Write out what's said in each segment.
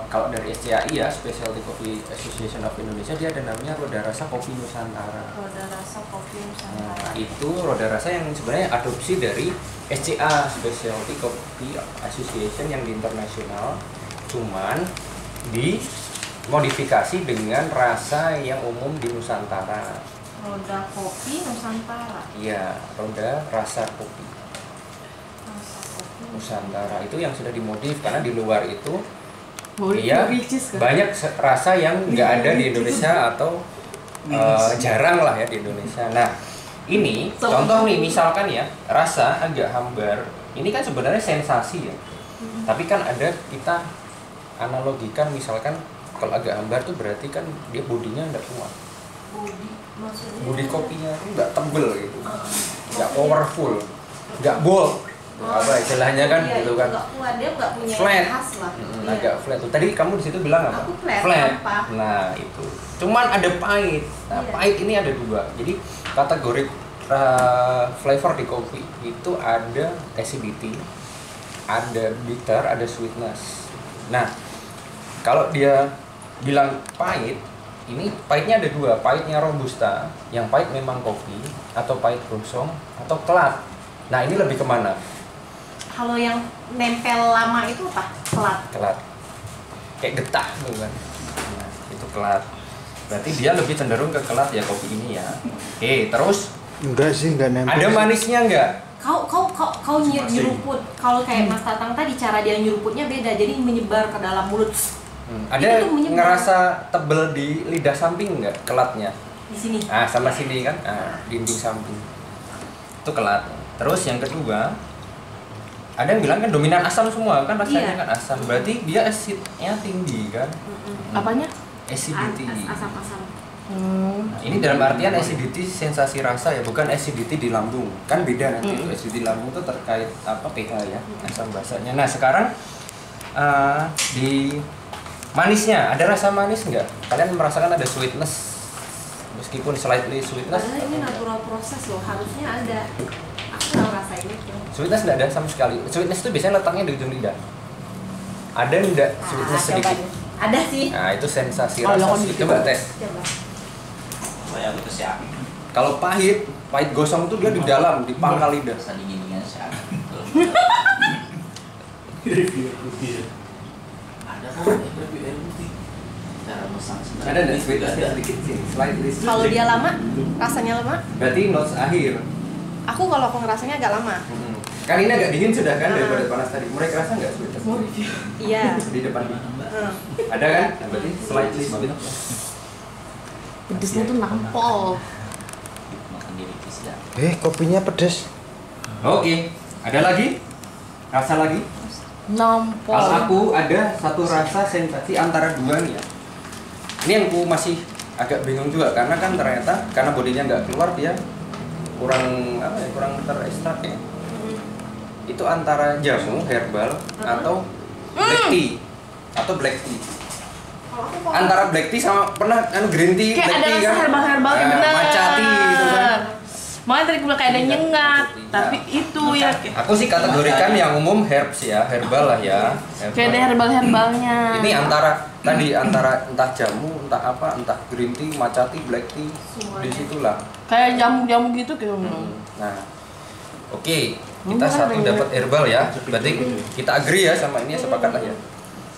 kalau dari SCAI ya, Specialty Coffee Association of Indonesia, dia ada namanya Roda Rasa Kopi Nusantara. Roda Rasa Kopi Nusantara. Nah, itu roda rasa yang sebenarnya adopsi dari SCA, Specialty Coffee Association yang di internasional, cuman dimodifikasi dengan rasa yang umum di Nusantara. Roda Kopi Nusantara. Iya, roda rasa kopi Rasa Kopi Nusantara itu yang sudah dimodif, karena di luar itu Iya, banyak rasa yang nggak ada di Indonesia atau jarang lah ya di Indonesia. Nah, ini contoh nih, misalkan ya, rasa agak hambar. Ini kan sebenarnya sensasi ya. Tapi kan ada, kita analogikan misalkan kalau agak hambar tuh berarti kan dia bodinya nggak kuat. Bodi maksudnya. Bodi kopinya tuh nggak tebel gitu, nggak powerful, nggak bold. Apa istilahnya kan iya, gitu kan. Nggak kuat, dia nggak punya Flat. yang khas lah. Iya. Agak flat tuh. Tadi kamu di situ bilang apa? Aku flat. Apa? Nah, itu. Cuman ada pahit. Nah, Iya. pahit ini ada dua. Jadi kategori flavor di kopi itu ada acidity, ada bitter, ada sweetness. Nah, kalau dia bilang pahit, ini pahitnya ada dua. Pahitnya robusta, yang pahit memang kopi, atau pahit gosong, atau kelat. Nah, ini lebih kemana? Kalau yang nempel lama itu apa? Kelat. Kelat, kayak getah gitu kan. Nah, itu kelat, berarti dia lebih cenderung ke kelat ya kopi ini ya. Oke, terus Enggak sih, enggak nempel. ada manisnya enggak? Kau nyeruput. Kalau kayak Mas Tatang tadi, cara dia nyeruputnya beda, jadi menyebar ke dalam mulut. Ada Itu tuh menyebar. ngerasa tebel di lidah samping enggak kelatnya? Di sini. Ah, sama sini kan, dinding samping itu kelat. Terus yang kedua, ada yang bilang kan dominan asam semua kan, rasanya Iya. kan asam, berarti dia asidnya tinggi kan. Apanya? Acidity. Asam-asam. Nah, ini dalam artian acidity sensasi rasa ya, bukan acidity di lambung. Kan beda nanti. Acidity di lambung itu terkait apa, pH ya, asam basanya. Nah, sekarang di manisnya, ada rasa manis nggak? Kalian merasakan ada sweetness? Meskipun slightly sweetness. Padahal ini natural proses loh, harusnya ada. Aku nggak ngerasain itu. Sweetness nggak ada sama sekali. Sweetness itu biasanya letaknya di ujung lidah. Ada nggak sweetness coba sedikit? deh. Ada sih. Nah, itu sensasi Oh, rasa. lawan Coba dikit. tes. Coba. Saya aku siap. Kalau pahit gosong tuh dia di dalam, di pangkal lidah. Rasa dinginnya siap. Ada kok review air putih. Cara masak Ada nggak sweetnessnya sedikit sih? Slightly. Kalau dia lama, rasanya lama. Berarti notes akhir. Kalau aku ngerasanya agak lama. Kan ini agak dingin sudah kan daripada panas tadi. Mereka rasa nggak sweetness? Iya. Di depan. Hmm. Ada kan? Berarti slightly sweet. Pedesnya tuh nampol. makan diri bisa. Kopinya pedes. Oke. Ada lagi? Rasa lagi? Nampol. Kalau aku ada satu rasa sensasi antara dua nih ya. Ini yang aku masih agak bingung juga, karena kan ternyata karena bodinya nggak keluar, dia kurang apa ya, kurang terekstrak ya. Itu antara jamu herbal atau black tea atau black tea. Kalau aku kok Antara black tea sama pernah green tea, Kayak black ada tea rasa kan? herbal-herbalnya, Nah, bener. matcha tea gitu kan. Makanya tadi gue bilang kayak ada Iya, nyengat, iya. tapi itu ya Aku sih kategorikan yang umum herbs ya, herbal lah ya. kayak ada herbal-herbalnya. Ini antara tadi antara entah jamu, entah apa, entah green tea, matcha tea, black tea, Semuanya. di situlah. Kayak jamu-jamu gitu kayak Nah, oke, kita Bukan satu ya. dapat herbal ya. Berarti kita agree ya sama ini, sepakat lah ya.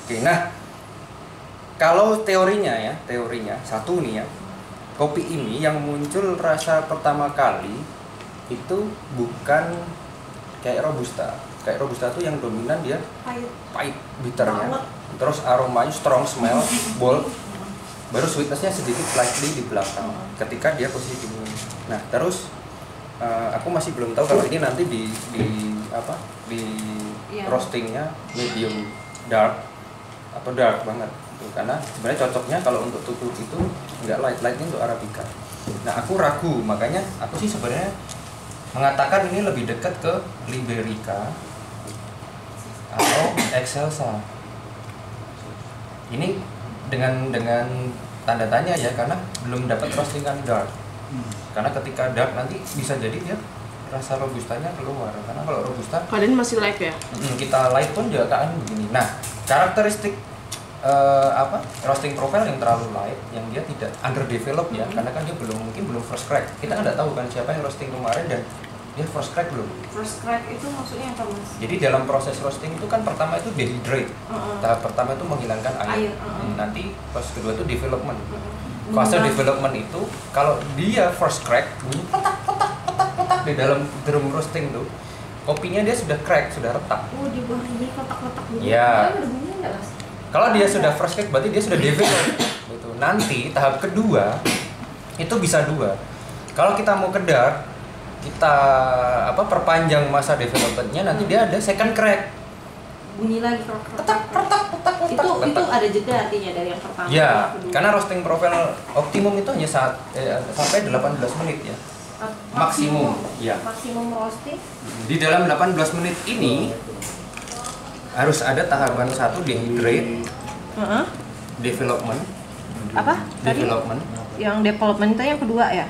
Oke, nah kalau teorinya ya, teorinya satu nih ya, kopi ini yang muncul rasa pertama kali itu bukan kayak robusta. Kayak robusta tuh yang dominan dia pahit. pahit, bitternya. Banget. Terus aromanya strong smell, bold. Baru sweetnessnya sedikit slightly di belakang ketika dia posisi dingin. Nah, terus aku masih belum tahu kalau ini nanti di apa? Di Iya. roastingnya medium dark atau dark banget. Tuh, karena sebenarnya cocoknya kalau untuk tutup itu nggak lightnya untuk arabica. Nah, aku ragu, makanya aku sih sebenarnya mengatakan ini lebih dekat ke liberica atau excelsa. Ini dengan tanda tanya ya, karena belum dapat roastingan dark. Karena ketika dark nanti bisa jadi dia rasa robustanya keluar. Karena kalau robusta Kalian masih live ya? kita light pun juga kan begini. Nah, karakteristik roasting profile yang terlalu light, yang dia tidak underdeveloped ya, karena kan dia mungkin belum first crack. Kita nggak tahu kan siapa yang roasting kemarin dan dia first crack belum. First crack itu maksudnya apa mas? Jadi dalam proses roasting itu kan pertama itu dehydrate. Tahap pertama itu menghilangkan air. Nanti pas kedua itu development. Fase development itu kalau dia first crack, bunyi petak di dalam drum roasting tuh, kopinya dia sudah crack, sudah retak. Oh, di bawah ini kotak-kotak gitu. Iya. Ada bunyinya nggak mas? Kalau dia sudah first crack berarti dia sudah develop. Gitu. Nanti tahap kedua itu bisa dua. Kalau kita mau ke dark, kita perpanjang masa developmentnya, nanti dia ada second crack. Bunyi lagi Petak. Itu ada jeda artinya dari yang pertama ke Ya, yang kedua. karena roasting profile optimum itu hanya sampai 18 menit ya. Maksimum. Ya. Maksimum roasting. Di dalam 18 menit ini harus ada tahapan satu dehydrate, development, Apa? Tadi development. yang development itu yang kedua ya?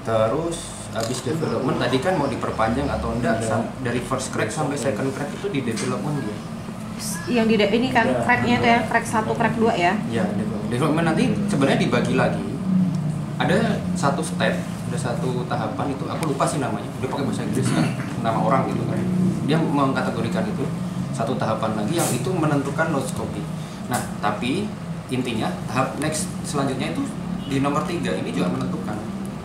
Terus habis development tadi kan mau diperpanjang atau enggak dari first crack sampai second crack itu di development dia. Yang di ini kan cracknya itu ya, crack 1, crack 2 ya? Ya, development nanti sebenarnya dibagi lagi. Ada satu step, ada satu tahapan itu aku lupa sih namanya. Dia pakai bahasa Inggris kan, nama orang gitu kan. Dia mengkategorikan itu satu tahapan lagi yang itu menentukan notes copy. Nah, tapi intinya tahap next selanjutnya itu di nomor 3 ini juga menentukan.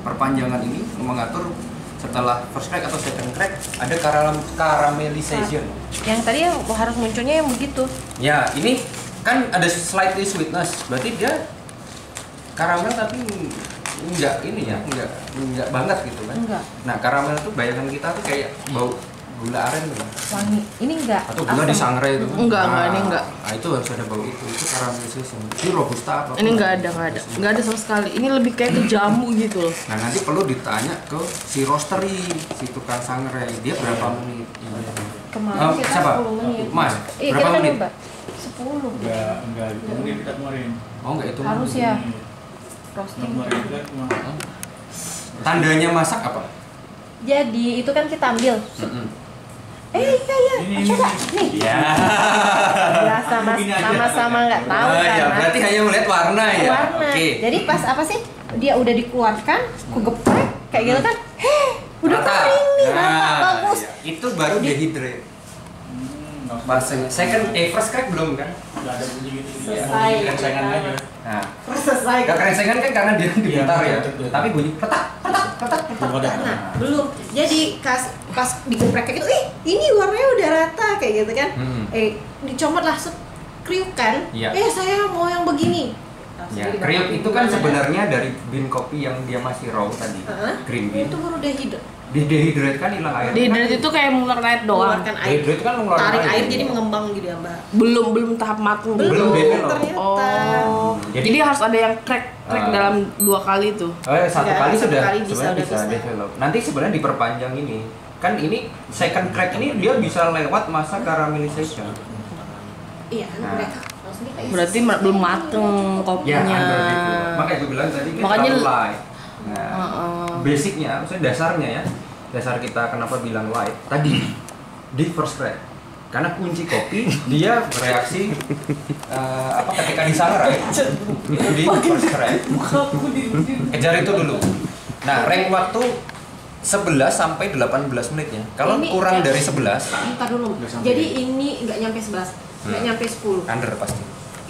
Perpanjangan ini mengatur setelah first crack atau second crack ada caramelization. Yang tadi yang harus munculnya yang begitu. Ya, ini kan ada slightly sweetness. Berarti dia karamel tapi enggak ini ya, enggak banget gitu kan. Enggak. Nah, karamel tuh bayangan kita tuh kayak bau gula aren tuh. Wangi. Ini enggak. Atau gula di sangrai itu. Enggak, ini enggak. Nah, itu harus ada bau itu. Itu caramelization. Ini robusta apa? Ini nggak ada sama sekali. Ini lebih kayak ke jamu gitu loh. Nah, nanti perlu ditanya ke si roastery, si tukang sangrai, dia berapa menit? Kemarin kita siapa? 10 menit. Mas, Iya, berapa kita kan menit? nyoba. 10. Enggak itu mungkin kita kemarin. Oh, enggak itu. Harus ya. Roasting. Kemarin kita cuma Tandanya masak apa? Jadi itu kan kita ambil. Iya. ini Coba nih. Ya. Biasa mas, Begini aja. sama-sama nggak tahu Oh, kan? ya, berarti hanya melihat warna ya. Warna. Oke. Jadi pas apa sih? Dia udah dikeluarkan, ku geprek kayak gitu kan? Udah Rata. kering nih, rata Nah, bagus. iya. Itu baru dehydrate. nggak Bahasanya. First crack belum kan? ada bunyi gitu. Selesai. Rengsengan aja. Nah, Selesai. gak kerengsengan kan karena dia diputar ya. betul. Tapi bunyi petak. Belum ada. Nah, belum. Jadi pas digeprek kayak gitu, ini warnanya udah rata kayak gitu kan? Dicomot lah kriuk kan? Iya. Saya mau yang begini. Ya, kriuk itu kan sebenarnya dari bean kopi yang dia masih raw tadi. Green bean. Itu baru dehydrate. Di dehydrate kan hilang air. Dehydrate itu kayak mengeluarkan air doang. Mengeluarkan air. Dehydrate kan mengeluarkan Tarik air jadi mengembang gitu ya, Mbak. Belum tahap matang. Belum develop. ternyata. Oh. Jadi harus ada yang crack dalam 2 kali itu. Satu Enggak, kali satu sudah kali sebenarnya udah bisa bisa. develop. Nanti sebenarnya diperpanjang ini. Kan ini second crack ini dia bisa lewat masa caramelization. Iya, Nah. mereka maksudnya kayak Berarti belum mateng Ya, kopinya. underdevelop. Makanya gue bilang tadi Makanya terlalu light. Nah, basicnya, maksudnya dasarnya ya, dasar kita kenapa bilang light tadi di first crack. Karena kunci kopi dia bereaksi ketika disangrai itu di first crack. Kejar itu dulu. Nah, rank waktu 11 sampai 18 menit ya. Kalau Ini kurang ya. dari 11 Bentar dulu. Nggak sampai. Jadi ini nggak nyampe 11, nggak nyampe 10. under pasti.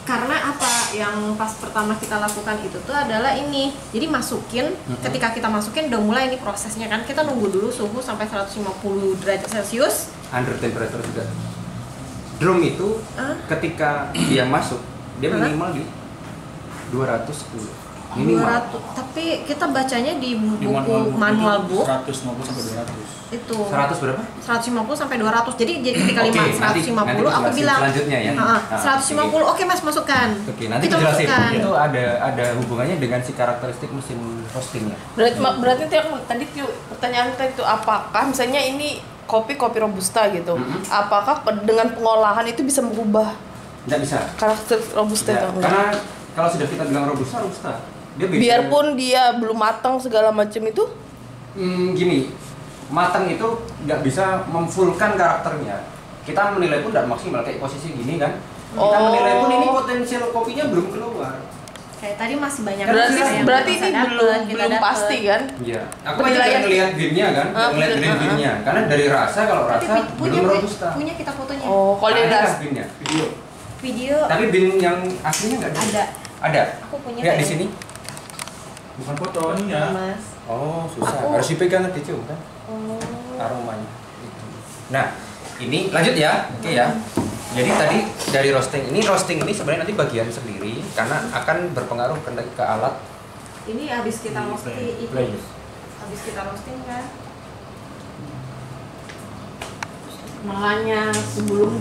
Karena apa yang pas pertama kita lakukan itu tuh adalah ini. Jadi masukin, ketika kita masukin udah mulai ini prosesnya kan. Kita nunggu dulu suhu sampai 150 derajat Celcius. Under temperature juga. Drum itu ketika dia masuk dia minimal di 210. Minimal. 200. Tapi kita bacanya di Di buku manual book 150 sampai 200. itu 100 berapa? 150 sampai 200. Jadi ketika Oke, 150 nanti aku jelasin bilang selanjutnya ya. 150 oke Mas masukkan. Oke, nanti Kita dijelasin. masukkan. Itu ada hubungannya dengan si karakteristik mesin roastingnya. Berarti itu yang tadi tuh pertanyaan tadi itu apakah misalnya ini kopi robusta gitu. Apakah dengan pengolahan itu bisa merubah Nggak bisa. karakter robusta Ya, itu? karena kalau sudah kita bilang robusta. Dia bikin- Biarpun dia belum matang segala macam itu. Gini, matang itu nggak bisa memfullkan karakternya. Kita menilai pun nggak maksimal kayak posisi gini kan. Kita menilai pun ini potensial kopinya belum keluar. Kayak tadi masih banyak Berarti yang berarti bisa ini dapet, belum kita belum dapet. pasti kan? Iya. Aku aja Penilaian- udah ngeliat binnya kan, ngeliat bener. binnya. Karena dari rasa kalau Tapi rasa belum robusta. punya kita fotonya. Oh, kalau dia Ada udah binnya. Video Tapi bin yang aslinya nggak ada. ada. Ada. Aku punya Nggak di kayak- sini? Bukan fotonya. Mas. Oh susah. Aku- Harus dipegang dicium kan Oh. aromanya. Gitu. Nah ini lanjut ya, oke ya. Jadi tadi dari roasting ini sebenarnya nanti bagian sendiri karena akan berpengaruh ke alat. Ini habis kita roasting itu. Play. Habis kita roasting kan. Makanya sebelum